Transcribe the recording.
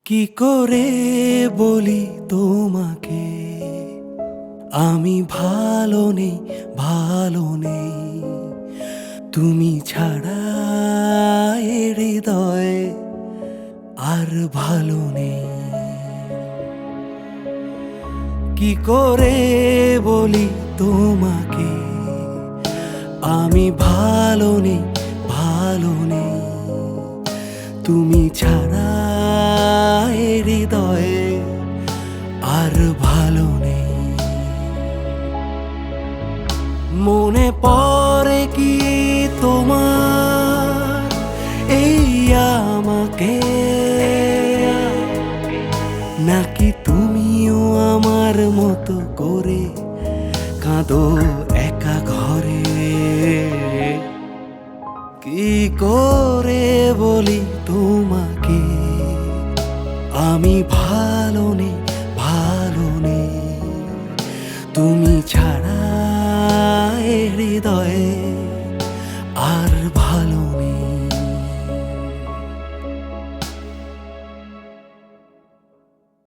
কি করে বলি তোমাকে আমি ভালো নেই, ভালো নেই। তুমি ছাড়া এ হৃদয়ে আর ভালো নেই। কি করে বলি তোমাকে আমি ভালো নেই, ভালো নেই। তুমি ছাড়া এ হৃদয়ে আর ভালো নেই। মনে পড়ে কি তোমার এই আমাকে, নাকি তুমিও আমার মতো করে কাঁদো একা ঘরে? কি করে বলি তোমাকে আমি ভালো নেই, ভালো নেই। তুমি ছাড়া এ হৃদয়ে